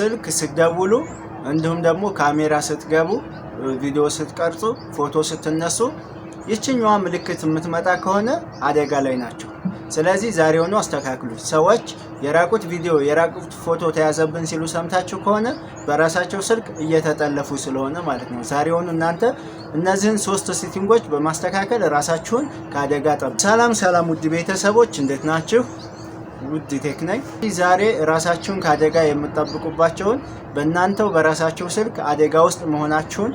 ስልክ ስትደውሉ እንዲሁም ደግሞ ካሜራ ስትገቡ ቪዲዮ ስትቀርጹ ፎቶ ስትነሱ ይችኛዋ ምልክት የምትመጣ ከሆነ አደጋ ላይ ናቸው። ስለዚህ ዛሬውኑ አስተካክሉት። ሰዎች የራቁት ቪዲዮ የራቁት ፎቶ ተያዘብን ሲሉ ሰምታችሁ ከሆነ በራሳቸው ስልክ እየተጠለፉ ስለሆነ ማለት ነው። ዛሬውኑ እናንተ እነዚህን 3 ሴቲንጎች በማስተካከል ራሳችሁን ከአደጋ ጠብቁ። ሰላም ውድ ቤተሰቦች እንዴት ናችሁ? ውድ ቴክ ነኝ። ዛሬ ራሳችሁን ከአደጋ የምትጠብቁባቸውን በእናንተው በራሳችሁ ስልክ አደጋ ውስጥ መሆናችሁን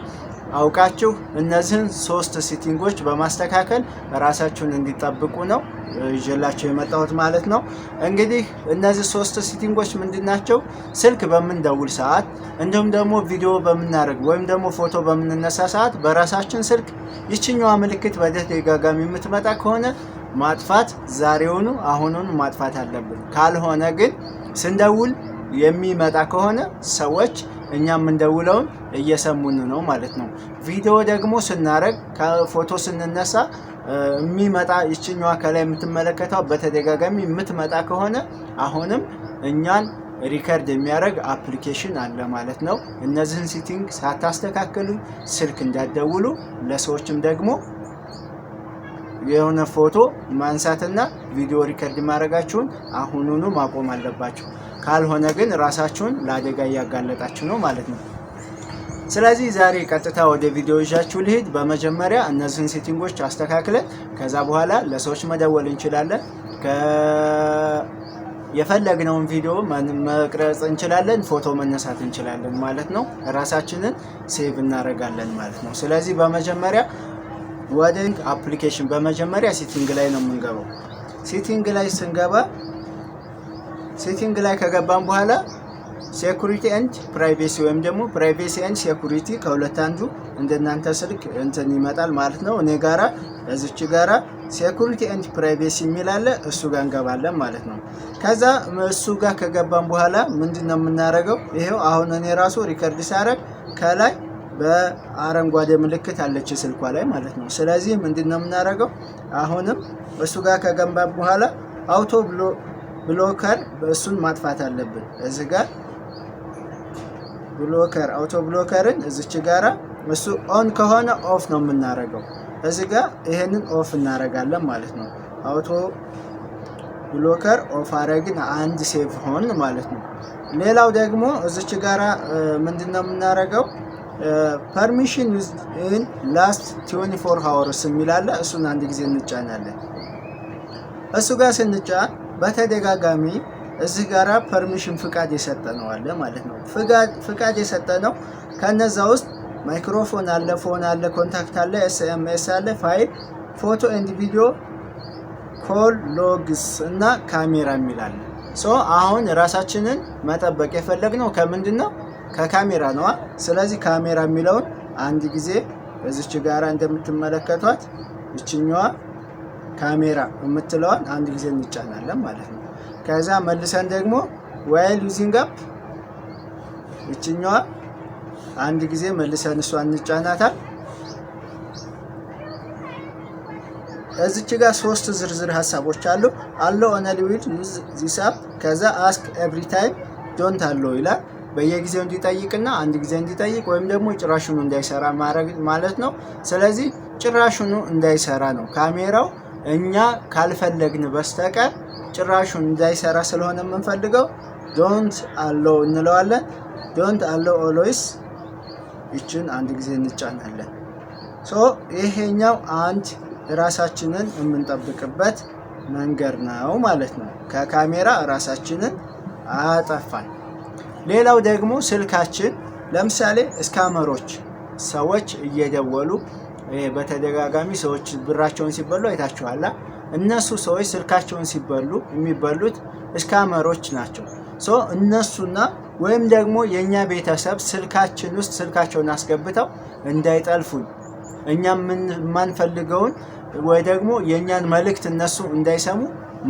አውቃችሁ እነዚህን 3 ሴቲንጎች በማስተካከል ራሳችሁን እንዲጠብቁ ነው ይዤላችሁ የመጣሁት ማለት ነው። እንግዲህ እነዚህ 3 ሴቲንጎች ምንድናቸው? ስልክ በምንደውል ሰዓት እንዲሁም ደግሞ ቪዲዮ በምናደርግ ወይም ደግሞ ፎቶ በምንነሳ ሰዓት በራሳችን ስልክ ይችኛዋ ምልክት በተደጋጋሚ የምትመጣ ከሆነ ማጥፋት ዛሬውኑ አሁኑን ማጥፋት አለብን። ካልሆነ ግን ስንደውል የሚመጣ ከሆነ ሰዎች እኛ የምንደውለውን እየሰሙን ነው ማለት ነው። ቪዲዮ ደግሞ ስናረግ ከፎቶ ስንነሳ የሚመጣ ይችኛዋ ከላይ የምትመለከተው በተደጋጋሚ የምትመጣ ከሆነ አሁንም እኛን ሪከርድ የሚያደርግ አፕሊኬሽን አለ ማለት ነው። እነዚህን ሴቲንግ ሳታስተካክሉ ስልክ እንዳትደውሉ፣ ለሰዎችም ደግሞ የሆነ ፎቶ ማንሳትና ቪዲዮ ሪከርድ ማድረጋችሁን አሁኑኑ ማቆም አለባችሁ። ካልሆነ ግን ራሳችሁን ለአደጋ እያጋለጣችሁ ነው ማለት ነው። ስለዚህ ዛሬ ቀጥታ ወደ ቪዲዮ ይዣችሁ ልሂድ። በመጀመሪያ እነዚህን ሴቲንጎች አስተካክለን ከዛ በኋላ ለሰዎች መደወል እንችላለን። የፈለግነውን ቪዲዮ መቅረጽ እንችላለን፣ ፎቶ መነሳት እንችላለን ማለት ነው። ራሳችንን ሴቭ እናደርጋለን ማለት ነው። ስለዚህ በመጀመሪያ ወደ አፕሊኬሽን በመጀመሪያ ሴቲንግ ላይ ነው የምንገባው። ሴቲንግ ላይ ስንገባ ሴቲንግ ላይ ከገባን በኋላ ሴኩሪቲ ኤንድ ፕራይቬሲ ወይም ደግሞ ፕራይቬሲ ኤንድ ሴኩሪቲ ከሁለት አንዱ እንደናንተ ስልክ እንትን ይመጣል ማለት ነው። እኔ ጋራ እዚች ጋራ ሴኩሪቲ ኤንድ ፕራይቬሲ የሚል አለ። እሱ ጋር እንገባለን ማለት ነው። ከዛ እሱ ጋር ከገባን በኋላ ምንድነው የምናደርገው? ይሄው አሁን እኔ ራሱ ሪከርድ ሳደርግ ከላይ በአረንጓዴ ምልክት አለች ስልኳ ላይ ማለት ነው። ስለዚህ ምንድነው የምናደርገው? አሁንም እሱ ጋር ከገባን በኋላ አውቶ ብሎከር እሱን ማጥፋት አለብን። እዚህ ጋር ብሎከር አውቶ ብሎከርን እዚች ጋራ እሱ ኦን ከሆነ ኦፍ ነው የምናደርገው። እዚህ ጋር ይሄንን ኦፍ እናደርጋለን ማለት ነው። አውቶ ብሎከር ኦፍ አረግን አንድ ሴቭ ሆን ማለት ነው። ሌላው ደግሞ እዚች ጋራ ምንድነው የምናደርገው? ፐርሚሽን ኢን ላስት 24 ሃወርስ የሚላለ እሱን አንድ ጊዜ እንጫናለን። እሱ ጋር ስንጫን በተደጋጋሚ እዚህ ጋራ ፐርሚሽን ፍቃድ የሰጠነው አለ ማለት ነው። ፍቃድ የሰጠነው ከነዛ ውስጥ ማይክሮፎን አለ፣ ፎን አለ፣ ኮንታክት አለ፣ ኤስኤምኤስ አለ፣ ፋይል፣ ፎቶ ኤንድ ቪዲዮ፣ ኮል ሎግስ እና ካሜራ የሚላለ። አሁን ራሳችንን መጠበቅ የፈለግነው ከምንድነው? ከካሜራ ነው። ስለዚህ ካሜራ የሚለውን አንድ ጊዜ እዚች ጋራ እንደምትመለከቷት እችኛዋ ካሜራ የምትለዋን አንድ ጊዜ እንጫናለን ማለት ነው። ከዛ መልሰን ደግሞ ዋይል ዩዚንግ አፕ እችኛዋ አንድ ጊዜ መልሰን እሷን እንጫናታል። እዚች ጋር 3 ዝርዝር ሀሳቦች አሉ። አለው ኦንሊ ዊል ዩዝ ዚስ አፕ፣ ከዛ አስክ ኤቭሪ ታይም ዶንት አለው ይላል። በየጊዜው እንዲጠይቅና አንድ ጊዜ እንዲጠይቅ ወይም ደግሞ ጭራሹኑ እንዳይሰራ ማድረግ ማለት ነው። ስለዚህ ጭራሹኑ እንዳይሰራ ነው ካሜራው እኛ ካልፈለግን በስተቀር ጭራሹን እንዳይሰራ ስለሆነ የምንፈልገው ዶንት አለው እንለዋለን። ዶንት አለው ኦልዌይስ ይችን አንድ ጊዜ እንጫናለን። ይሄኛው አንድ ራሳችንን የምንጠብቅበት መንገድ ነው ማለት ነው። ከካሜራ ራሳችንን አጠፋን። ሌላው ደግሞ ስልካችን ለምሳሌ ስካመሮች ሰዎች እየደወሉ በተደጋጋሚ ሰዎች ብራቸውን ሲበሉ አይታችኋል። እነሱ ሰዎች ስልካቸውን ሲበሉ የሚበሉት ስካመሮች ናቸው። እነሱና ወይም ደግሞ የኛ ቤተሰብ ስልካችን ውስጥ ስልካቸውን አስገብተው እንዳይጠልፉን እኛም የማንፈልገውን ወይ ደግሞ የኛን መልእክት እነሱ እንዳይሰሙ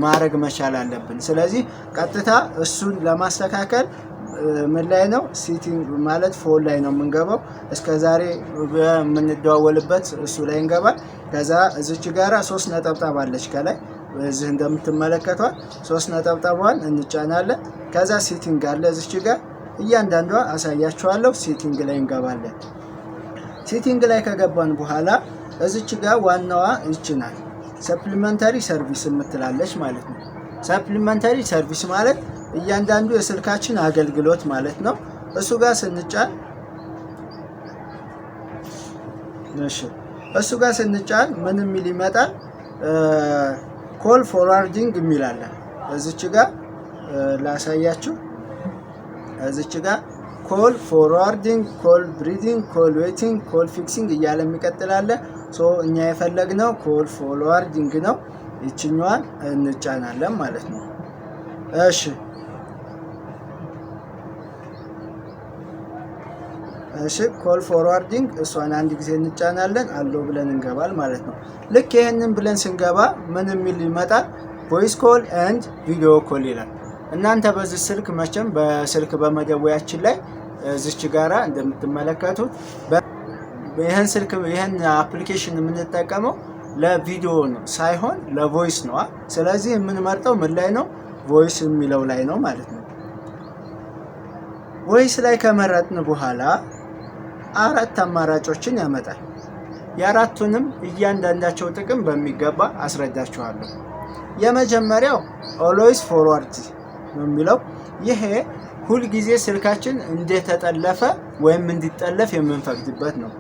ማድረግ መቻል አለብን። ስለዚህ ቀጥታ እሱን ለማስተካከል ምን ላይ ነው? ሴቲንግ ማለት ፎን ላይ ነው የምንገባው። እስከዛሬ በምንደዋወልበት እሱ ላይ እንገባል። ከዛ እዚች ጋራ 3 ነጠብጣብ አለች ከላይ እዚህ እንደምትመለከቷት 3 ነጠብጣቧን እንጫናለን። ከዛ ሴቲንግ አለ እዚች ጋር እያንዳንዷ አሳያችኋለሁ። ሴቲንግ ላይ እንገባለን። ሴቲንግ ላይ ከገባን በኋላ እዚች ጋር ዋናዋ ይችናል ሰፕሊመንታሪ ሰርቪስ የምትላለች ማለት ነው። ሰፕሊመንታሪ ሰርቪስ ማለት እያንዳንዱ የስልካችን አገልግሎት ማለት ነው። እሱ ጋር ስንጫን ምን የሚል ይመጣል? ኮል ፎርዋርዲንግ የሚል አለ። እዚች ጋር ላሳያችሁ። እዚች ጋር ኮል ፎርዋርዲንግ፣ ኮል ብሪዲንግ፣ ኮል ዌቲንግ፣ ኮል ፊክሲንግ እያለ የሚቀጥላለ። እኛ የፈለግነው ኮል ፎርዋርዲንግ ነው። ይችኛዋን እንጫናለን ማለት ነው። እሺ ኮል ፎርዋርዲንግ እሷን አንድ ጊዜ እንጫናለን። አለው ብለን እንገባል ማለት ነው። ልክ ይሄንን ብለን ስንገባ ምን የሚል ይመጣል? ቮይስ ኮል ኤንድ ቪዲዮ ኮል ይላል። እናንተ በዚህ ስልክ መቼም በስልክ በመደወያችን ላይ እዚች ጋራ እንደምትመለከቱት ይሄን አፕሊኬሽን የምንጠቀመው ለቪዲዮ ነው ሳይሆን ለቮይስ ነው። ስለዚህ የምንመርጠው ምን ላይ ነው? ቮይስ የሚለው ላይ ነው ማለት ነው። ቮይስ ላይ ከመረጥን በኋላ 4 አማራጮችን ያመጣል። የአራቱንም እያንዳንዳቸው ጥቅም በሚገባ አስረዳችኋለሁ። የመጀመሪያው ኦልዌይስ ፎርዋርድ ነው የሚለው። ይሄ ሁልጊዜ ስልካችን እንደተጠለፈ ወይም እንዲጠለፍ የምንፈቅድበት ነው።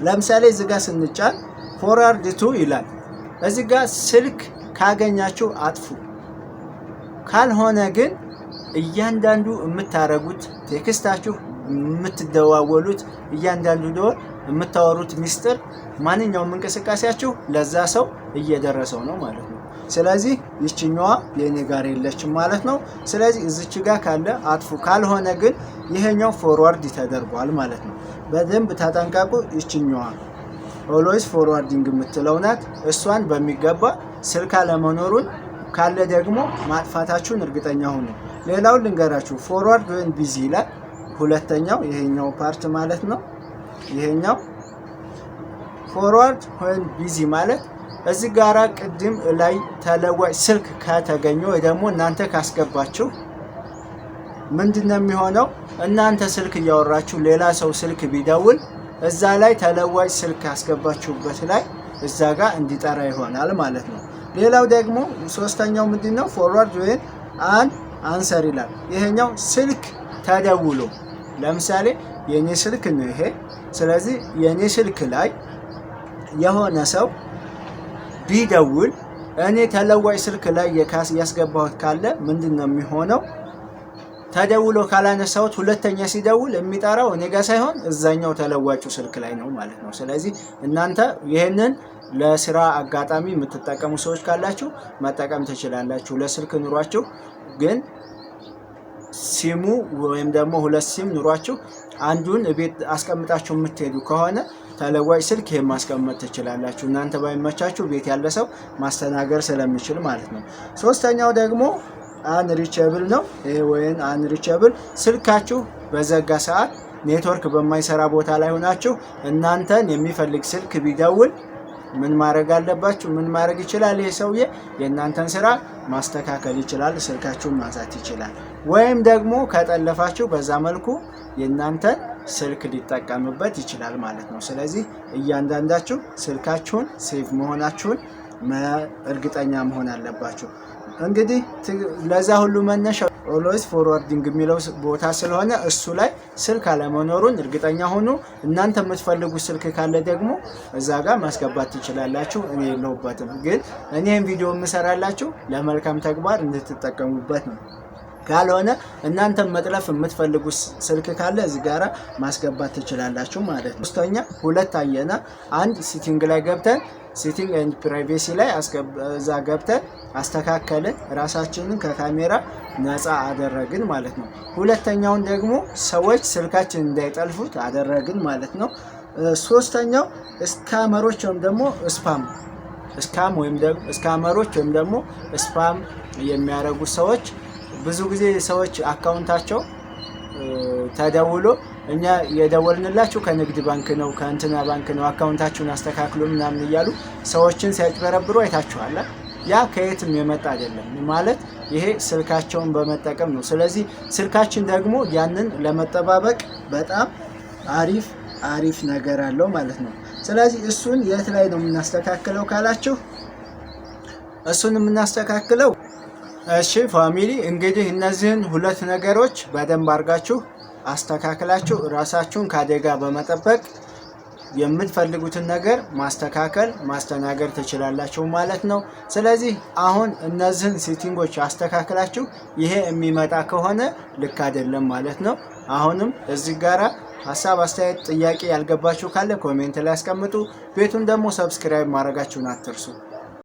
ለምሳሌ እዚህ ጋር ስንጫን ፎርዋርድ ቱ ይላል። እዚህ ጋር ስልክ ካገኛችሁ አጥፉ፣ ካልሆነ ግን እያንዳንዱ የምታረጉት ቴክስታችሁ፣ የምትደዋወሉት እያንዳንዱ ደወል፣ የምታወሩት ሚስጥር፣ ማንኛውም እንቅስቃሴያችሁ ለዛ ሰው እየደረሰው ነው ማለት ነው። ስለዚህ ይችኛዋ የኔ ጋር የለችም ማለት ነው። ስለዚህ እዚች ጋር ካለ አጥፉ፣ ካልሆነ ግን ይሄኛው ፎርዋርድ ተደርጓል ማለት ነው። በደንብ ተጠንቀቁ። ይችኛዋ ኦልዌይስ ፎርዋርዲንግ የምትለው ናት። እሷን በሚገባ ስልክ አለመኖሩን ካለ ደግሞ ማጥፋታችሁን እርግጠኛ ሁኑ። ሌላው ልንገራችሁ፣ ፎርዋርድ ወይም ቢዚ ይላል። ሁለተኛው ይሄኛው ፓርት ማለት ነው። ይሄኛው ፎርዋርድ ወይም ቢዚ ማለት እዚህ ጋራ ቅድም ላይ ተለዋጭ ስልክ ከተገኘ ወይ ደግሞ እናንተ ካስገባችሁ ምንድነው የሚሆነው? እናንተ ስልክ እያወራችሁ ሌላ ሰው ስልክ ቢደውል እዛ ላይ ተለዋጭ ስልክ ያስገባችሁበት ላይ እዛ ጋር እንዲጠራ ይሆናል ማለት ነው። ሌላው ደግሞ ሶስተኛው ምንድነው? ፎርዋርድ ወይም አንሰር ይላል። ይሄኛው ስልክ ተደውሎ ለምሳሌ የኔ ስልክ ነው ይሄ። ስለዚህ የኔ ስልክ ላይ የሆነ ሰው ቢደውል እኔ ተለዋጭ ስልክ ላይ ያስገባሁት ካለ ምንድነው የሚሆነው? ተደውሎ ካላነሳሁት ሁለተኛ ሲደውል የሚጠራው እኔ ጋር ሳይሆን እዛኛው ተለዋጩ ስልክ ላይ ነው ማለት ነው። ስለዚህ እናንተ ይሄንን ለስራ አጋጣሚ የምትጠቀሙ ሰዎች ካላችሁ መጠቀም ትችላላችሁ። ለስልክ ኑሯችሁ ግን ሲሙ ወይም ደግሞ ሁለት ሲም ኑሯችሁ አንዱን ቤት አስቀምጣችሁ የምትሄዱ ከሆነ ተለዋጭ ስልክ ይሄን ማስቀመጥ ትችላላችሁ። እናንተ ባይመቻችሁ ቤት ያለ ሰው ማስተናገር ስለሚችል ማለት ነው። ሶስተኛው ደግሞ አንሪቸብል ነው። ይሄ ወይን አንሪቸብል ስልካችሁ በዘጋ ሰዓት ኔትወርክ በማይሰራ ቦታ ላይ ሆናችሁ እናንተን የሚፈልግ ስልክ ቢደውል ምን ማድረግ አለባችሁ? ምን ማድረግ ይችላል? ይሄ ሰውዬ የእናንተን ስራ ማስተካከል ይችላል፣ ስልካችሁን ማንሳት ይችላል። ወይም ደግሞ ከጠለፋችሁ በዛ መልኩ የእናንተን ስልክ ሊጠቀምበት ይችላል ማለት ነው። ስለዚህ እያንዳንዳችሁ ስልካችሁን ሴቭ መሆናችሁን እርግጠኛ መሆን አለባችሁ። እንግዲህ ለዛ ሁሉ መነሻ ኦልዌይስ ፎርዋርዲንግ የሚለው ቦታ ስለሆነ እሱ ላይ ስልክ አለመኖሩን እርግጠኛ ሆኑ። እናንተ የምትፈልጉት ስልክ ካለ ደግሞ እዛ ጋር ማስገባት ትችላላችሁ። እኔ የለሁበትም፣ ግን እኔም ቪዲዮ የምሰራላችሁ ለመልካም ተግባር እንድትጠቀሙበት ነው። ካልሆነ እናንተ መጥለፍ የምትፈልጉት ስልክ ካለ እዚህ ጋራ ማስገባት ትችላላችሁ ማለት ነው። ሶስተኛ ሁለት አየና አንድ ሴቲንግ ላይ ገብተን ሴቲንግ ኤንድ ፕራይቬሲ ላይ እዛ ገብተን አስተካከልን፣ ራሳችንን ከካሜራ ነፃ አደረግን ማለት ነው። ሁለተኛውን ደግሞ ሰዎች ስልካችን እንዳይጠልፉት አደረግን ማለት ነው። ሶስተኛው ስካመሮች ወይም ደግሞ ስካመሮች ወይም ደግሞ ስፓም የሚያደርጉ ሰዎች ብዙ ጊዜ ሰዎች አካውንታቸው ተደውሎ እኛ የደወልንላችሁ ከንግድ ባንክ ነው ከእንትና ባንክ ነው አካውንታችሁን አስተካክሉ ምናምን እያሉ ሰዎችን ሲያጭበረብሩ አይታችኋል። ያ ከየትም የመጣ አይደለም ማለት ይሄ ስልካቸውን በመጠቀም ነው። ስለዚህ ስልካችን ደግሞ ያንን ለመጠባበቅ በጣም አሪፍ ነገር አለው ማለት ነው። ስለዚህ እሱን የት ላይ ነው የምናስተካክለው ካላችሁ እሱን የምናስተካክለው እሺ ፋሚሊ እንግዲህ እነዚህን ሁለት ነገሮች በደንብ አድርጋችሁ አስተካክላችሁ ራሳችሁን ከአደጋ በመጠበቅ የምትፈልጉትን ነገር ማስተካከል ማስተናገድ ትችላላችሁ ማለት ነው። ስለዚህ አሁን እነዚህን ሴቲንጎች አስተካክላችሁ ይሄ የሚመጣ ከሆነ ልክ አይደለም ማለት ነው። አሁንም እዚህ ጋራ ሀሳብ፣ አስተያየት፣ ጥያቄ ያልገባችሁ ካለ ኮሜንት ላይ አስቀምጡ። ቤቱን ደግሞ ሰብስክራይብ ማድረጋችሁን አትርሱ።